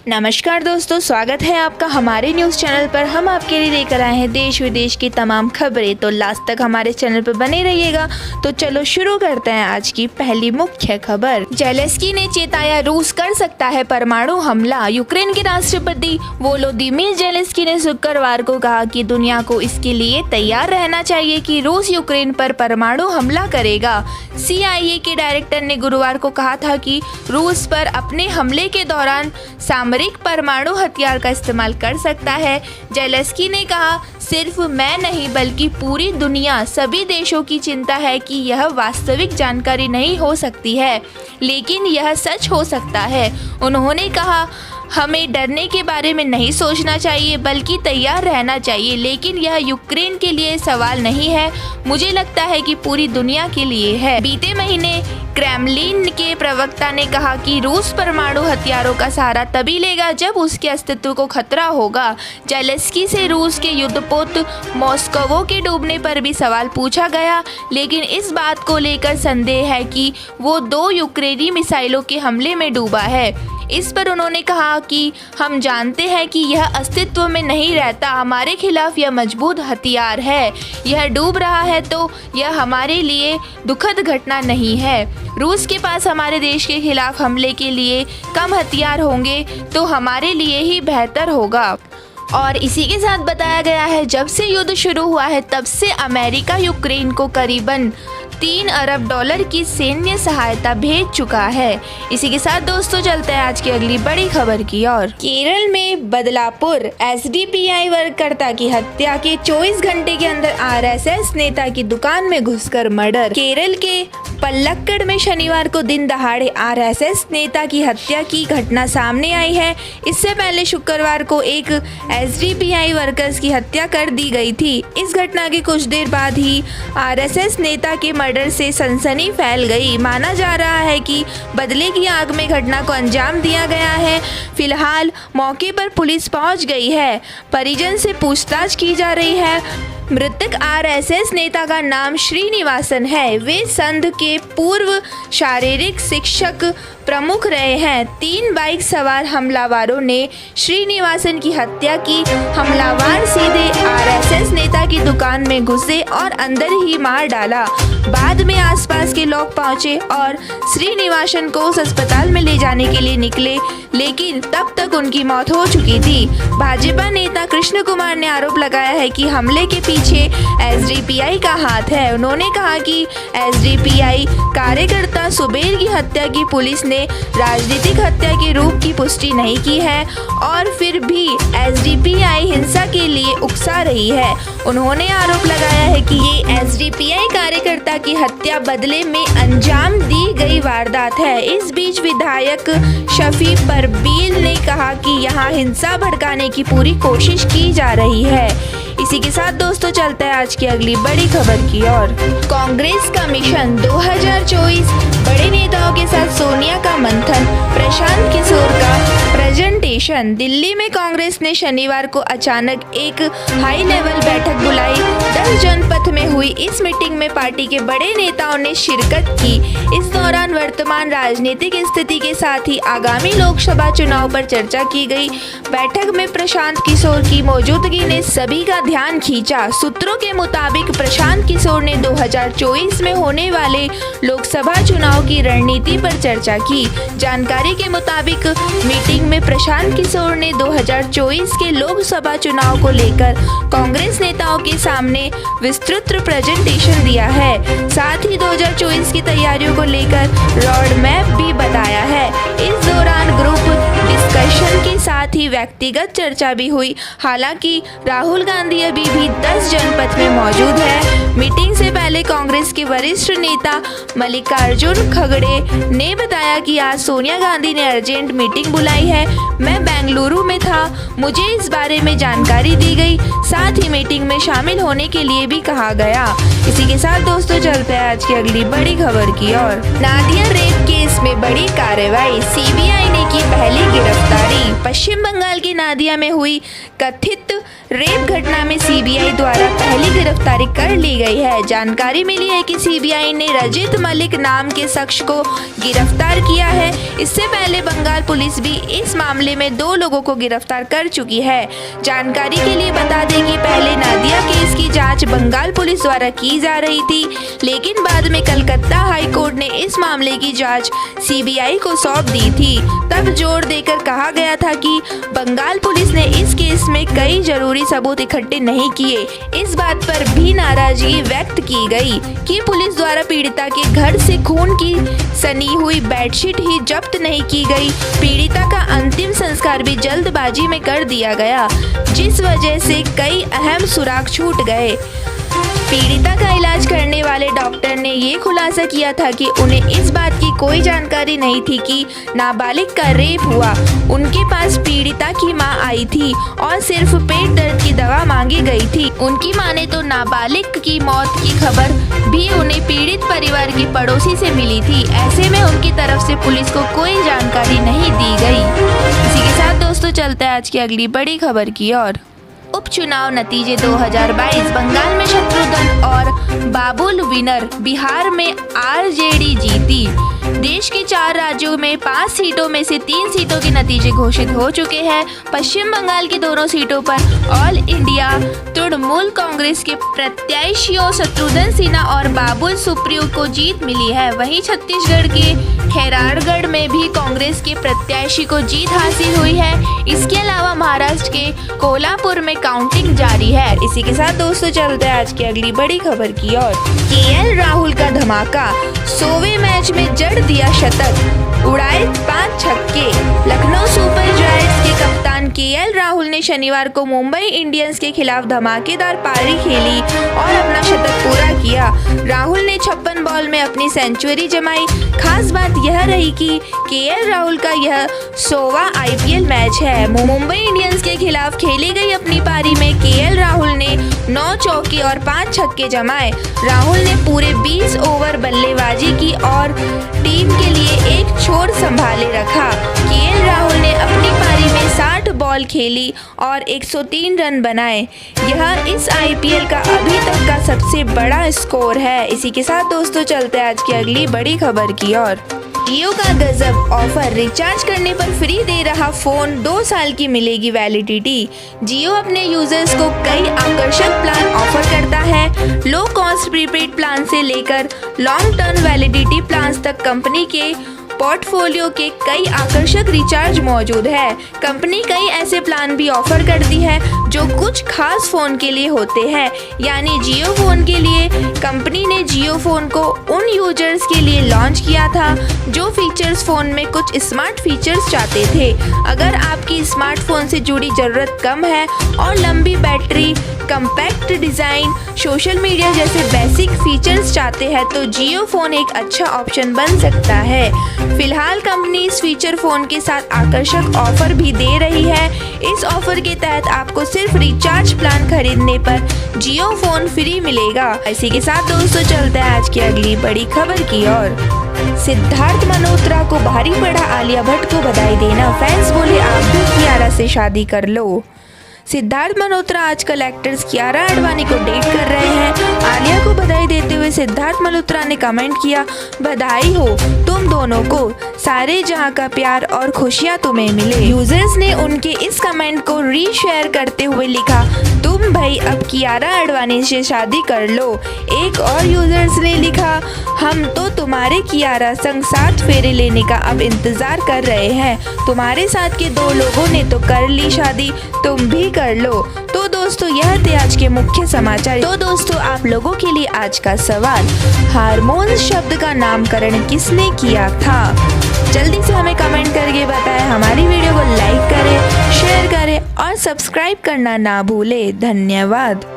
नमस्कार दोस्तों, स्वागत है आपका हमारे न्यूज़ चैनल पर। हम आपके लिए लेकर आए हैं देश विदेश की तमाम खबरें, तो लास्ट तक हमारे चैनल पर बने रहिएगा। तो चलो शुरू करते हैं आज की पहली मुख्य खबर। ज़ेलेंस्की ने चेताया रूस कर सकता है परमाणु हमला। यूक्रेन के राष्ट्रपति वोलोदिमीर ज़ेलेंस्की ने शुक्रवार को कहा कि दुनिया को इसके लिए तैयार रहना चाहिए कि रूस यूक्रेन पर परमाणु हमला करेगा। CIA के डायरेक्टर ने गुरुवार को कहा था कि रूस पर अपने हमले के दौरान सामरिक परमाणु हथियार का इस्तेमाल कर सकता है। ज़ेलेंस्की ने कहा, सिर्फ मैं नहीं बल्कि पूरी दुनिया, सभी देशों की चिंता है कि यह वास्तविक जानकारी नहीं हो सकती है, लेकिन यह सच हो सकता है। उन्होंने कहा, हमें डरने के बारे में नहीं सोचना चाहिए बल्कि तैयार रहना चाहिए, लेकिन यह यूक्रेन के लिए सवाल नहीं है, मुझे लगता है कि पूरी दुनिया के लिए है। बीते महीने क्रेमलिन के प्रवक्ता ने कहा कि रूस परमाणु हथियारों का सहारा तभी लेगा जब उसके अस्तित्व को खतरा होगा। ज़ेलेंस्की से रूस के युद्धपोत मॉस्को के डूबने पर भी सवाल पूछा गया, लेकिन इस बात को लेकर संदेह है कि वो 2 यूक्रेनी मिसाइलों के हमले में डूबा है। इस पर उन्होंने कहा कि हम जानते हैं कि यह अस्तित्व में नहीं रहता, हमारे खिलाफ यह मजबूत हथियार है। यह डूब रहा है तो यह हमारे लिए दुखद घटना नहीं है। रूस के पास हमारे देश के खिलाफ हमले के लिए कम हथियार होंगे तो हमारे लिए ही बेहतर होगा। और इसी के साथ बताया गया है, जब से युद्ध शुरू हुआ है तब से अमेरिका यूक्रेन को करीबन $3 अरब की सैन्य सहायता भेज चुका है। इसी के साथ दोस्तों चलते हैं आज की अगली बड़ी खबर की ओर। केरल में बदलापुर SDPI वर्ककर्ता की हत्या के 24 घंटे के अंदर RSS नेता की दुकान में घुसकर मर्डर। केरल के पल्लक्कड़ में शनिवार को दिन दहाड़े RSS नेता की हत्या की घटना सामने आई है। इससे पहले शुक्रवार को एक SDPI वर्कर्स की हत्या कर दी गई थी। इस घटना के कुछ देर बाद ही RSS नेता के मर्डर से सनसनी फैल गई। माना जा रहा है कि बदले की आग में घटना को अंजाम दिया गया है। फिलहाल मौके पर पुलिस पहुंच गई है। परिजन से पूछताछ की जा रही है। मृतक RSS नेता का नाम श्रीनिवासन है। वे संघ के पूर्व शारीरिक शिक्षक प्रमुख रहे हैं। 3 बाइक सवार हमलावरों ने श्रीनिवासन की हत्या की। हमलावर सीधे RSS नेता की दुकान में घुसे और अंदर ही मार डाला। बाद में आसपास के लोग पहुंचे और श्रीनिवासन को उस अस्पताल में ले जाने के लिए निकले, लेकिन तब तक उनकी मौत हो चुकी थी। भाजपा नेता कृष्ण कुमार ने आरोप लगाया है कि हमले के पीछे SDPI का हाथ है। उन्होंने कहा कि SDPI कार्यकर्ता सुबेर की हत्या की पुलिस ने राजनीतिक हत्या के रूप की पुष्टि नहीं की है और फिर भी SDPI हिंसा के लिए उकसा रही है। उन्होंने आरोप लगाया है कि ये SDPI कार्यकर्ता की हत्या बदले में अंजाम दी गई वारदात है। इस बीच विधायक शफी परवीन ने कहा कि यहाँ हिंसा भड़काने की पूरी कोशिश की जा रही है। इसी के साथ दोस्तों चलते हैं आज की अगली बड़ी खबर की ओर। कांग्रेस का मिशन 2024, बड़े नेताओं के साथ सोनिया का मंथन, प्रशांत किशोर का प्रेजेंटेशन। दिल्ली में कांग्रेस ने शनिवार को अचानक एक हाई लेवल बैठक बुलाई। 10 जनपथ में हुई इस मीटिंग में पार्टी के बड़े नेताओं ने शिरकत की। इस दौरान वर्तमान राजनीतिक स्थिति के साथ ही आगामी लोकसभा चुनाव पर चर्चा की गई। बैठक में प्रशांत किशोर की मौजूदगी ने सभी का ध्यान खींचा। सूत्रों के मुताबिक प्रशांत किशोर ने 2024 में होने वाले लोकसभा चुनाव की रणनीति पर चर्चा की। जानकारी के मुताबिक मीटिंग में प्रशांत किशोर ने 2024 के लोकसभा चुनाव को लेकर कांग्रेस नेताओं के सामने विस्तृत प्रेजेंटेशन दिया है। साथ ही 2024 की तैयारियों को लेकर रोड मैप भी बताया है। इस दौरान ग्रुप डिस्कशन के साथ ही व्यक्तिगत चर्चा भी हुई। हालांकि राहुल गांधी अभी भी 10 जनपथ में मौजूद है। मीटिंग से पहले कांग्रेस के वरिष्ठ नेता मल्लिकार्जुन खड़गे ने बताया कि आज सोनिया गांधी ने अर्जेंट मीटिंग बुलाई है। मैं बेंगलुरु में था, मुझे इस बारे में जानकारी दी गई, साथ ही मीटिंग में शामिल होने के लिए भी कहा गया। इसी के साथ दोस्तों चलते हैं आज की अगली बड़ी खबर की ओर। नादिया रेप केस में बड़ी कार्रवाई, CBI ने की पहली गिरफ्तारी। पश्चिम बंगाल की नादिया में हुई कथित रेप घटना में सीबीआई द्वारा पहली गिरफ्तारी कर ली गई है। जानकारी मिली है कि सीबीआई ने रजित मलिक नाम के शख्स को गिरफ्तार किया है। इससे पहले बंगाल पुलिस भी इस मामले में 2 लोगों को गिरफ्तार कर चुकी है। जानकारी के लिए बता दें कि पहले नादिया केस की जांच बंगाल पुलिस द्वारा की जा रही थी, लेकिन बाद में कलकत्ता हाई कोर्ट ने इस मामले की जांच सीबीआई को सौंप दी थी। तब जोर देकर कहा गया था कि बंगाल पुलिस ने इस केस में कई जरूरी सबूत इकट्ठे नहीं किए। इस बात पर भी नाराजगी व्यक्त की गई कि पुलिस द्वारा पीड़िता के घर से खून की सनी हुई बेडशीट ही जब्त नहीं की गई। पीड़िता का अंतिम संस्कार भी जल्दबाजी में कर दिया गया, जिस वजह से कई अहम सुराग छूट गए। पीड़िता का इलाज करने वाले डॉक्टर ने ये खुलासा किया था कि उन्हें इस बात की कोई जानकारी नहीं थी कि नाबालिग का रेप हुआ। उनके पास पीड़िता की मां आई थी और सिर्फ पेट दर्द की दवा मांगी गई थी। उनकी माने तो नाबालिग की मौत की खबर भी उन्हें पीड़ित परिवार की पड़ोसी से मिली थी। ऐसे में उनकी तरफ से पुलिस को कोई जानकारी नहीं दी गई। इसी के साथ दोस्तों चलते हैं आज की अगली बड़ी खबर की ओर। उपचुनाव नतीजे 2022 बंगाल में शत्रुघ्न और बाबुल विनर, बिहार में आरजेडी जीती। देश के 4 राज्यों में 5 सीटों में से 3 सीटों के नतीजे घोषित हो चुके हैं। पश्चिम बंगाल की दोनों सीटों पर ऑल इंडिया तृणमूल कांग्रेस के प्रत्याशियों शत्रुघ्न सिन्हा और बाबुल सुप्रियो को जीत मिली है। वहीं छत्तीसगढ़ के खैरागढ़ में भी कांग्रेस के प्रत्याशी को जीत हासिल हुई है। इसके अलावा महाराष्ट्र के कोल्हापुर में काउंटिंग जारी है। इसी के साथ दोस्तों चलते हैं आज की अगली बड़ी खबर की ओर। केएल राहुल का धमाका, 100वें मैच में जड़ दिया शतक, उड़ाए 5 छक्के। लखनऊ सुपर जायंट्स के कप्तान केएल राहुल ने शनिवार को मुंबई इंडियंस के खिलाफ धमाकेदार पारी खेली और अपना शतक पूरा किया। राहुल ने 56 बॉल में अपनी सेंचुरी जमाई। खास बात यह रही कि केएल राहुल का यह 100वां आईपीएल मैच है। मुंबई इंडियंस के खिलाफ खेली गई अपनी पारी में केएल राहुल ने 9 चौके और 5 छक्के जमाए। राहुल ने पूरे 20 ओवर बल्लेबाजी की और टीम के लिए एक छोर संभाले रखा। केएल राहुल ने अपनी पारी में 60 बॉल खेली और 103 रन बनाए। यह इस आईपीएल का अभी तक का सबसे बड़ा स्कोर है। इसी के साथ दोस्तों चलते हैं आज की अगली बड़ी खबर की ओर। जियो का गजब ऑफर, रिचार्ज करने पर फ्री दे रहा फोन, 2 साल की मिलेगी वैलिडिटी। जियो अपने यूजर्स को कई आकर्षक प्लान ऑफर करता है। लो कॉस्ट प्रीपेड प्लान से लेकर लॉन्ग टर्म वैलिडिटी प्लान तक कंपनी के पोर्टफोलियो के कई आकर्षक रिचार्ज मौजूद है। कंपनी कई ऐसे प्लान भी ऑफर करती है जो कुछ खास फोन के लिए होते हैं। यानी जियो फोन के लिए कंपनी ने जियो फोन को उन यूजर्स के लिए लॉन्च किया था जो फीचर्स फोन में कुछ स्मार्ट फीचर्स चाहते थे। अगर आपकी स्मार्टफोन से जुड़ी जरूरत कम है और लंबी battery, compact design, social media जैसे बेसिक फीचर्स चाहते हैं तो जियो फोन एक अच्छा ऑप्शन बन सकता है। फिलहाल कंपनी इस फीचर फोन के साथ आकर्षक ऑफर भी दे रही है। इस ऑफर के तहत आपको सिर्फ रिचार्ज प्लान खरीदने पर जियो फोन फ्री मिलेगा। इसी के साथ दोस्तों चलते हैं आज की अगली बड़ी खबर की ओर। सिद्धार्थ मल्होत्रा को भारी पड़ा आलिया भट्ट को बधाई देना, फैंस बोले आप भी कियारा से शादी कर लो। सिद्धार्थ मल्होत्रा आजकल एक्ट्रेस कियारा आडवाणी को डेट कर रहे हैं। आलिया को बधाई देते हुए सिद्धार्थ मल्होत्रा ने कमेंट किया, बधाई हो तुम दोनों को, सारे जहां का प्यार और खुशियां तुम्हें मिले। यूजर्स ने उनके इस कमेंट को रीशेयर करते हुए लिखा, तुम भाई अब कियारा आडवाणी से शादी कर लो। एक और यूजर्स ने लिखा, हम तो तुम्हारे कियारा संग 7 फेरे लेने का अब इंतजार कर रहे हैं। तुम्हारे साथ के 2 लोगों ने तो कर ली शादी, तुम भी कर लो। तो दोस्तों यह थे आज के मुख्य समाचार। तो दोस्तों आप लोगों के लिए आज का सवाल, हार्मोन्स शब्द का नामकरण किसने किया था? जल्दी से हमें कमेंट करके बताएं। हमारी वीडियो को लाइक करें, शेयर करें और सब्सक्राइब करना ना भूलें। धन्यवाद।